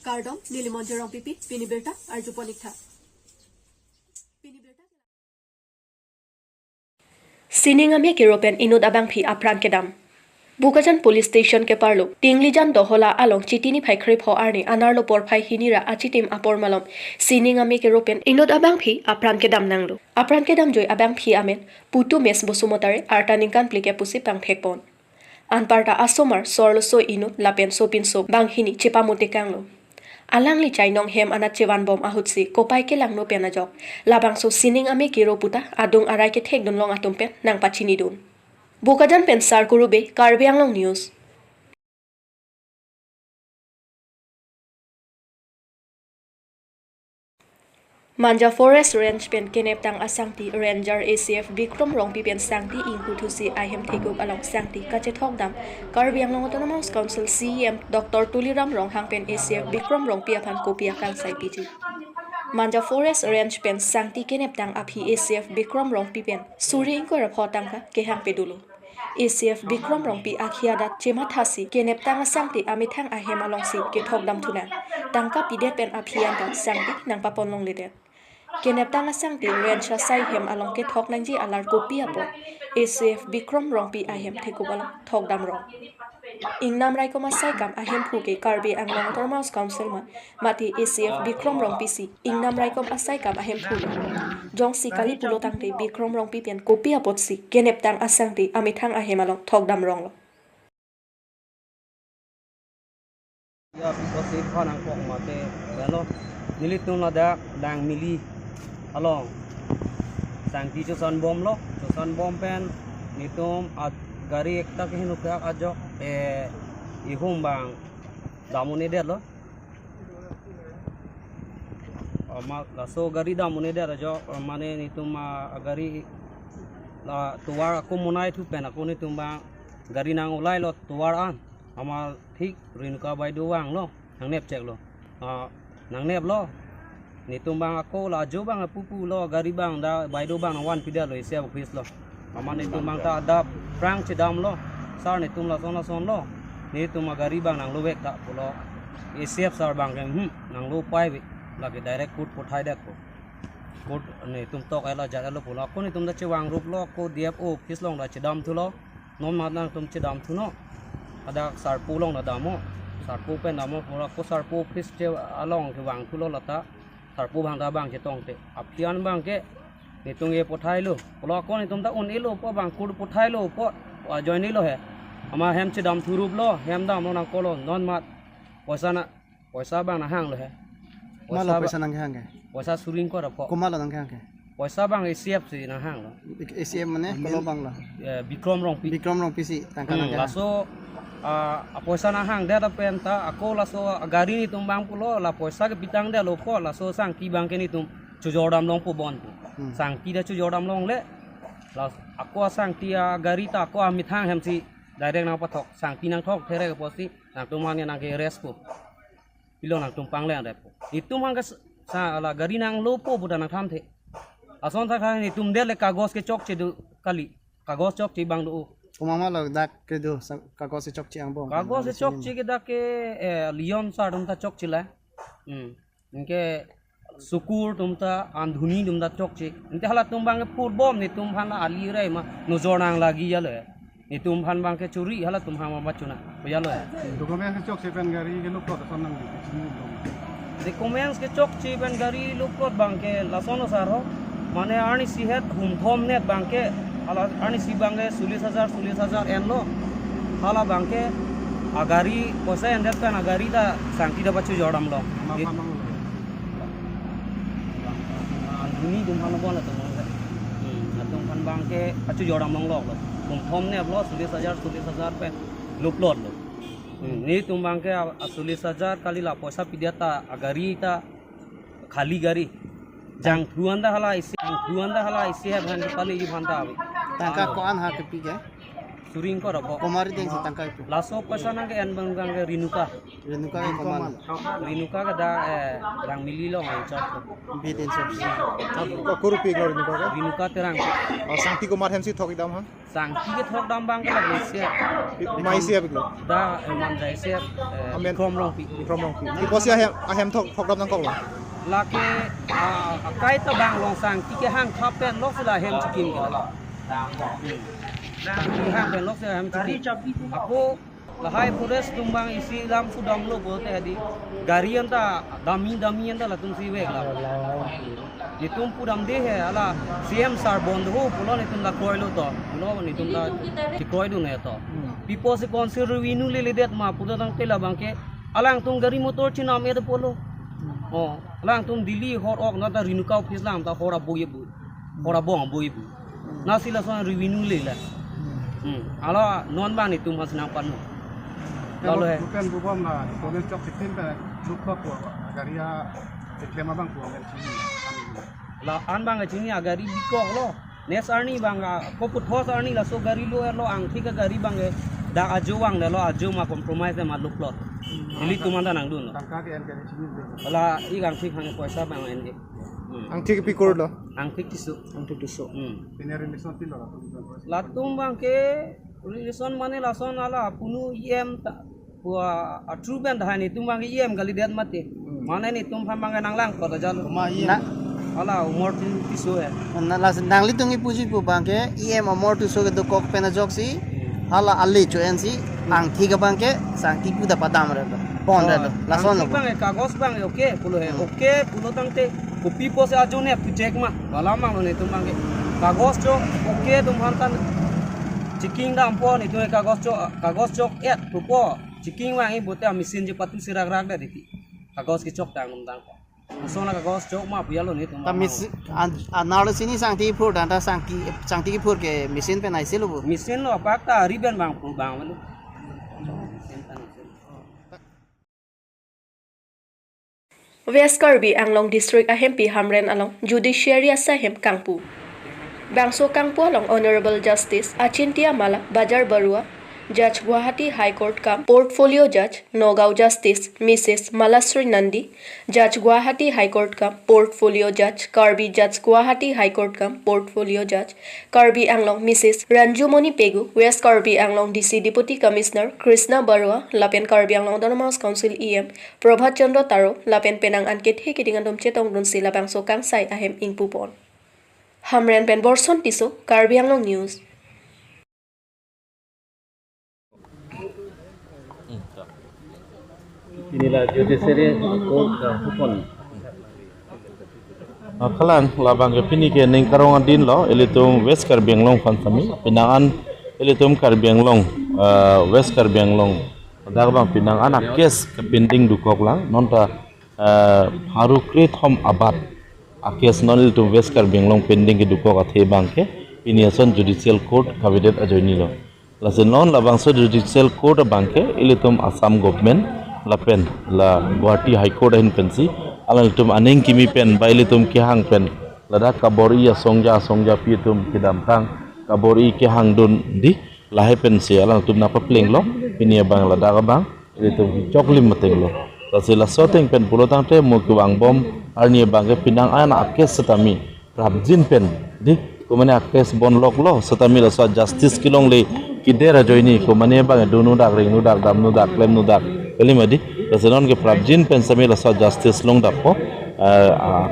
Kardom, Nilimonjerong Pipi, Piniberta, Arjuponikta. Sining ami European inut abang phi apran kedam. Bukajan police station ke parlo tinglijan dohola along chitini phai khrip ho arni anarlo por phai hinira achitim apor malom sining ami European inut abang phi apran kedam nanglo apran kedam joy abang phi amen putu mes bosumotare artaninkan plike pusi pang thekpon anparta asomar sorlo so inut lapen sopin so bang hini chepamote kanglo alangli chainong hem anat chewan bom ahutsi kopai ke langno penajok labang so sining ami kiro puta adung arai ke thek don long atumpen nang pachini dun Bukajan pensar kurube Karbi Anglong News. Manja Forest Range pen kenep tang asangti Ranger ACF Bikrom Rongpi pen sangti ingkutusi ahem thekuk along sangti kachethok dam Karbi Anglong Autonomous Council CEM Dr. Tuliram Ronghang pen ACF Bikrom Rongpi apan kopia kang sai piji. Manja Forest Range pen sangti kenep tang aphi ACF Bikrom Rongpi pen suri ingko rapotang ka kehang pedulu. ACF Bikrom Rongpi akhiadat chemathasi kenep tang sangti amithang ahem alongsi ke thokdam thunan tangka pidet pen aphianta sangti nang papon long ledet kenep tang sangti rencha sai hem along ke thok nangji alar kopi apo ACF Bikrom Rongpi ahem thekup along thokdam rong ingnam rai koma sai kam ahem phuke Karbi Anglong Autonomous Council ma mati ACF Bikrom Rongpi si ingnam rai kom asai kam ahem phu jong si kali pulo tangte Bikrom Rongpi pen kopi apot si kenep tang asangti amithang ahem along thokdam rong lo ya posisi panang kong mate belo nilitung lada dang mili along sangti chosan bom pen nitum at gari ekta ke hinukak ajok ihum bang damune der lo ama laso gari damune der ajo mane nitum gari la tuar aku munai tu pen aku nitum bang gari nang ulai lo tuar an ama thik rinuka bai doang lo nang nep cek lo nang nep lo nitum bang aku la jo bang pupu lo gari bang da bai do bang wan pida lo isia office lo ama nitum bang ta ada prang cedam lo sar nitum la son lo nitum gari bang nang lo wek ta pulo isia sar bang nang lo pai wi lagi direct kut pothai dak ko kut nitum tok ela jara lo pulo aku nitum da cewang rup lo ko DFO office long da cedam tu lo nom mat nang tum cedam tu no ada sarpu long na damo sarpu pen damo pura ko sarpu office je along ke wang tu lo lata sarpu bang da bang ke tong te apian bang ke nitung ye pothai lo pula ko nitum da un ilo po bang kur pothai lo po join ilo he ama hem che dam thurup lo hem dam lo nang ko lo non mat poisa bang na hang lo he poisa nang hang ke poisa suring ko ra po kumalo nang hang ke poisa bang ACF si na hang lo ACM mane kalau bang lo Bikrom Rongpi si tangka nang laso poisa na hang dia penta ako laso gari ni tumbang pulo la poisa ke pitang dia loko laso sang ki bang ke ni tum chujodam long po bon sang ki da chujodam long le las ako sang ti gari ta ako amithang hem si direct nang pathok sang ti nang thok there ke posi nang tuman nang ke respo pilo nang tumpang le ande po itu mang ke sa la gari nang lopo buda nang tham the ason ta kha ni tum de le kagos ke chok che du kali kagos chok ti bang do kumama lo dak ke do kagos se chok chi ang bom kagos se chok chi ke dak ke lion sa dum ta chok chila inke sukur tum ta andhuni dum da chok chi inte hala tum bang pur bom ni tum phan ali rai ma nozor nang lagi ya le ni tum phan bang ke curi hala tum ha ma bachuna ya lo dokumen ke chok se pen gari ke luk ko son nang documents ke chok chi ben gari lukot bang ke lasono saro mane ani sihet hum thom net bang ke ala ani si bang ke 40000 en lo hala bang ke agari posa en dat kan agari da sangti da pachu jodam lo anduni dum han bon la tum atum han bang ke pachu jodam long lo hum thom net lo 40000 pe luklot lo ni tumbang ke 40000 kali la poisa pidiata agari ta khali gari jang thuanda hala isi he bhan pali ji bhanta ave tangka ko an ha ke pi ke suring ko rabo Komari ting si tangkai tu. laso pasana ke en bang ke rinuka Renuka ke koman. rinuka ka da rang mililo ngai chap Bitin sob. Kurupi gor ni baga. rinuka terang Sangti kumar hem si thok dam ha. sang ki ke thok dam bang ka la se Mai sia biglo. da man dai se Amen. krom long pi From long. Di posia hem thok dam nang kok la. la ke kai ta bang long sang ki ke hang khap pen lok sila hem chikin ka la ki hang pen lok sila hem chikin aku lahai forest tumbang isi lam sudam lo bolte hadi gari anta dami anta la tum si weg la ni tum pudam de hai ala cm sar bond ho pulo ni tum la koilo to pulo ni tum la ti koidu ne to pipo se consider winu le det ma pudo tang tela bangke alang tum gari motor china me de polo oh alang tum dili hot ok na ta rinuka office lam ta hora boye bu hora bong boye bu na sila so revinu le la ala non bang ni tum hasna panu lalu hai Bukan bubam lah. Polis cok sitin pe lupa ko garia reklama bang ko ngan sini. la an bang chini agari bikok lo nes arni bang ko put hos arni la so gari lo ang thika gari bang da ajo wang lo ajo ma compromise ma luk lot dili tumanda nang dun Tangka ke en ke sini. la i gang thik hang paisa bang en Ang tik pi kur lo. ang thik tisu Ang tik tu so. Pinarin di sotil lah. la tum bang ke relation mane la son ala punu em ta wa true band hani tum bang em gali det mate mane ni tum pham bang nang lang ko da jalo Na ala umur tisu hai na las nangli tungi puji pu bangke em amor tu so ke do kok pena joksi hala alli cho ensi ang thiga bangke sang ti pu da padam re lo pon re lo la son Ang bang kagos bang oke pulo he oke pulo tang te kopi po se ajo ne tu check ma wala mang no ne tum bang kagos cho oke tum hantan checking da ampo ni tu kagos chok et tu po checking wang i bote mesin je patu sirak rak da diti kagos ki chok tang tang sona kagos chok ma puyalo ni tum ta mis analo sini sang ti pur dan ta sang ti ki pur ke mesin pe nai silu bu mesin lo pak ta riben bang pu bang walu West Karbi Anglong District ahempi Hamren along Judiciary asahem Kangpu. Bangso Kangpu along Honorable Justice Achintia Mala Bajar Barua, Judge Guwahati High Court Kam Portfolio Judge Nogao Justice Mrs. Malasri Nandi, Judge Guwahati High Court Kam Portfolio Judge Karbi Judge Guwahati High Court Kam Portfolio Judge Karbi Anglong Mrs. Ranjumoni Pegu, West Karbi Anglong DC Deputy Commissioner Krishna Barua, Lapen Karbi Anglong Autonomous Council EM Prabhat Chandra Taro, Lapen Penang Anket Hekidingan Chetong Dun Sila Bangso Kangsai ahem Ingpupon. Hamren Pen Borson Tiso, Karbi Anglong News. inilah judiciary court Pupon Kalang labang ke pini ke ning karongan din lo elitum West Karbi Anglong Fansami pinangan elitum Karbi Anglong West Karbi Anglong dagbang pinang anak kes ke pending dukok lang nonta haru kret hom abad akes non elitum West Karbi Anglong pending ke dukok athe bangke piniason judicial court kabinet ajoini lo lasen non labang so judicial court bangke elitum Assam government lapen la Guwahati High Court hin pensi alal tum aning kimi pen baili tum ki hang pen lada kabori ya songja pi tum kidam tang kabori ki hang dun di lahe pen si alal tum napa pleng lo pinia bang lada ka bang ili tum choklim mateng lo tasila soteng pen pulotang te mo ki wang bom arni bang ke pinang ana akes setami rabjin pen di kumane akes bon lok lo setami la so justice kilong le kidera joini kumane bang dunu dak ring nu dak dam nu dak klem nu dak kelimadi Rasanon ke prabjin pensami lasa justice long dap ko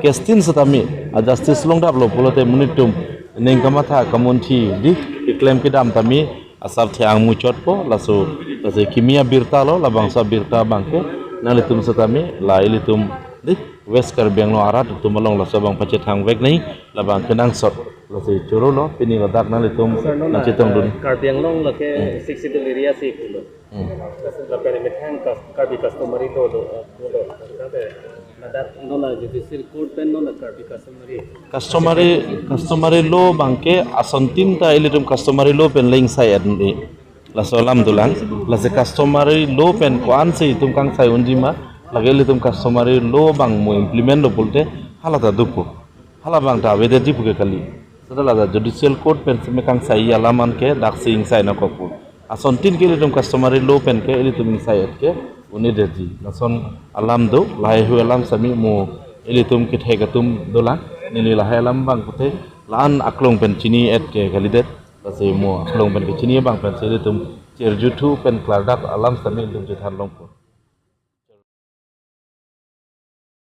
kestin setami justice long dap lo pulote munitum nengkamatha kamunti di claim kidam tami asal thiang muchot ko laso kimia birta lo labangsa birta bangke nalitum setami la ilitum di West Karbi Anglong arat tumalong laso bang pacet hang vek nei labang kenang sot laso churu lo pini ladak nalitum nachitong dun Karbi Anglong la ke 60 area sik lo la perimet hang Karbi customary do kabe nadat nola judicial court pen nola Karbi customary law bangke asontin ta ilitum customary law pen leng sai adni la solam dulang la se customary law pen kwan se tum kang sai unjima lagi ilitum customary law bang mo implement lo bolte halata dupu hala bang ta wede jipu ke kali setelah ada judicial court pen semekang sai alaman ke dak sing sai na kopu ason tin ke litum customary law pen ke litum sai et ke uni deji nason alam do lai hu alam sami mu litum kit he gatum dola nili la alam bang pute laan aklong pen chini et ke galidet tase mu aklong pen ke chini bang pen se litum cherju thu pen kladak alam sami litum jethan longpo